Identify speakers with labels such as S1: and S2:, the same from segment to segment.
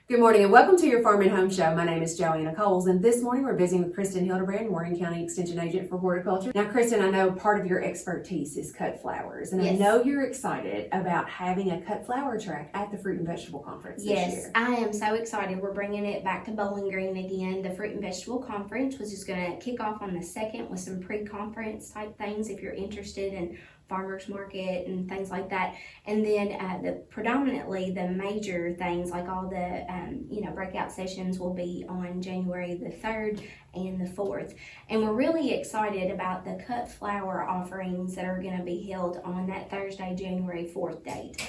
S1: Good morning and welcome to your Farm and Home Show. My name is Joanna, and this morning we're visiting with Kristin Hildabrand, Warren County Extension Agent for Horticulture. Now, Kristin, I know part of your expertise is cut flowers, and
S2: Yes.
S1: I know you're excited about having a cut flower track at the Fruit and Vegetable Conference this
S2: Yes,
S1: year.
S2: I am so excited. We're bringing it back to Bowling Green again. The Fruit and Vegetable Conference, which is going to kick off on the 2nd with some pre-conference type things if you're interested in farmers market and things like that. And then predominantly the major things like all the breakout sessions will be on January the 3rd and the 4th. And we're really excited about the cut flower offerings that are going to be held on that Thursday, January 4th date.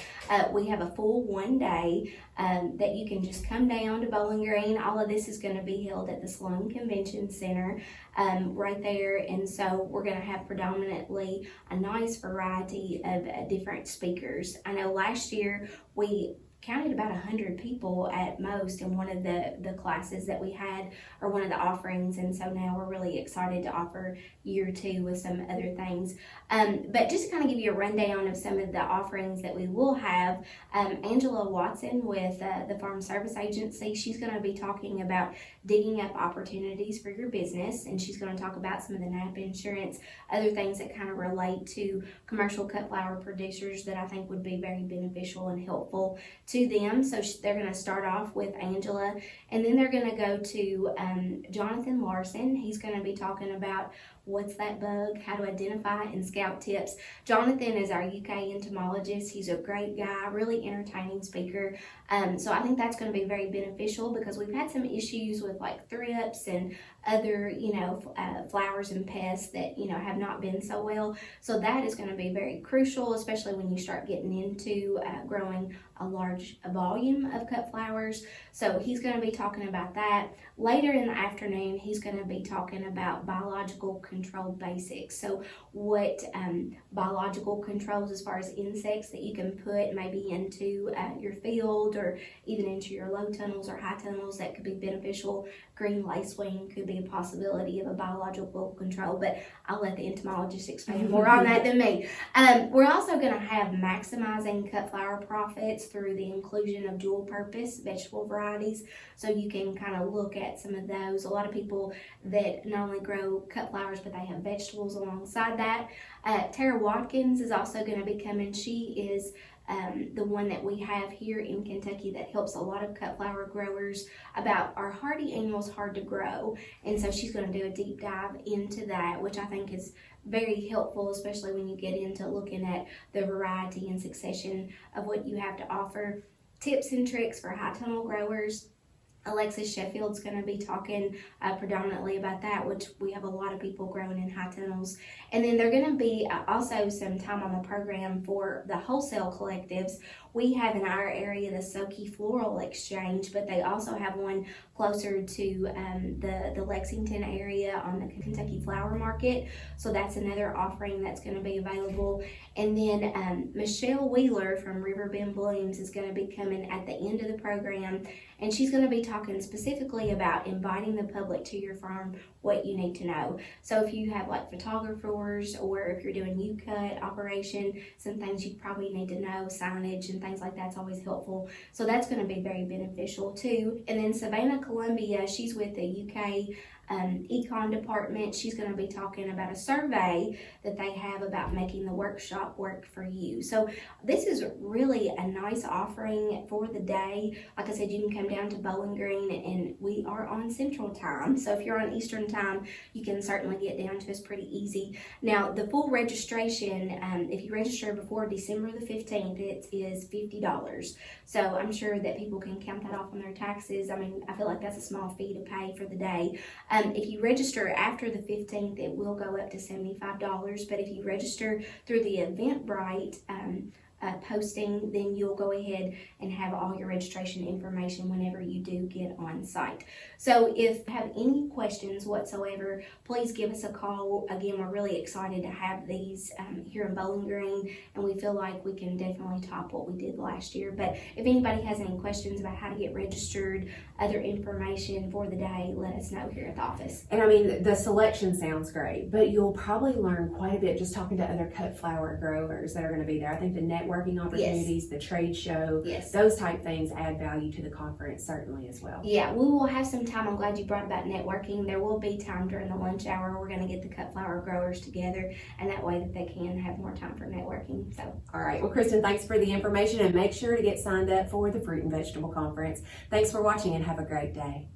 S2: We have a full one day that you can just come down to Bowling Green. All of this is going to be held at the Sloan Convention Center right there. And so we're going to have predominantly a nice variety of different speakers. I know last year we counted about 100 people at most in one of the classes that we had, or one of the offerings, and so now we're really excited to offer year 2 with some other things. But just to kind of give you a rundown of some of the offerings that we will have, Angella Watson with the Farm Service Agency, she's going to be talking about digging up opportunities for your business, and she's going to talk about some of the NAP insurance, other things that kind of relate to commercial cut flower producers that I think would be very beneficial and helpful to them. So they're going to start off with Angela, and then they're going to go to Jonathan Larson. He's going to be talking about what's that bug, how to identify, and scout tips. Jonathan is our UK entomologist. He's a great guy, really entertaining speaker. So I think that's going to be very beneficial because we've had some issues with like thrips and other, flowers and pests that, have not been so well. So that is going to be very crucial, especially when you start getting into growing a large volume of cut flowers. So he's going to be talking about that. Later in the afternoon, he's going to be talking about biological control basics. So what biological controls as far as insects that you can put maybe into your field or even into your low tunnels or high tunnels that could be beneficial. Green lacewing could be a possibility of a biological control, but I'll let the entomologist expand more on that than me. We're also going to have maximizing cut flower profits through the inclusion of dual purpose vegetable varieties. So you can kind of look at some of those. A lot of people that not only grow cut flowers, but they have vegetables alongside that. Tara Watkins is also going to be coming. She is the one that we have here in Kentucky that helps a lot of cut flower growers about our hardy annuals hard to grow. And so she's going to do a deep dive into that, which I think is very helpful, especially when you get into looking at the variety and succession of what you have to offer. Tips and tricks for high tunnel growers. Alexis Sheffield's going to be talking predominantly about that, which we have a lot of people growing in high tunnels. And then they're going to be also some time on the program for the wholesale collectives. We have in our area the SOKY Floral Exchange, but they also have one closer to the Lexington area on the Kentucky Flower Market. So that's another offering that's going to be available. And then Michelle Wheeler from Riverbend Blooms is going to be coming at the end of the program, and she's going to be talking specifically about inviting the public to your farm, what you need to know. So if you have like photographers, or if you're doing U-cut operation, some things you probably need to know, signage and things like that's always helpful. So that's going to be very beneficial too. And then Savannah Columbia, she's with the UK econ department. She's going to be talking about a survey that they have about making the workshop work for you. So this is really a nice offering for the day. Like I said, you can come down to Bowling Green, and we are on Central Time. So if you're on Eastern Time, you can certainly get down to us pretty easy. Now, the full registration, if you register before December the 15th, it is $50. So I'm sure that people can count that off on their taxes. I mean, I feel like that's a small fee to pay for the day. If you register after the 15th, it will go up to $75. But if you register through the Eventbrite posting, then you'll go ahead and have all your registration information whenever you do get on site. So if you have any questions whatsoever, please give us a call. Again, we're really excited to have these here in Bowling Green, and we feel like we can definitely top what we did last year. But if anybody has any questions about how to get registered, other information for the day, let us know here at the office.
S1: And I mean, the selection sounds great, but you'll probably learn quite a bit just talking to other cut flower growers that are going to be there. I think the network networking opportunities, the trade show,
S2: Yes.
S1: those type things add value to the conference certainly as well.
S2: Yeah, we will have some time. I'm glad you brought about networking. There will be time during the lunch hour. We're going to get the cut flower growers together, and that way that they can have more time for networking. So,
S1: all right. Well, Kristin, thanks for the information, and make sure to get signed up for the Fruit and Vegetable Conference. Thanks for watching, and have a great day.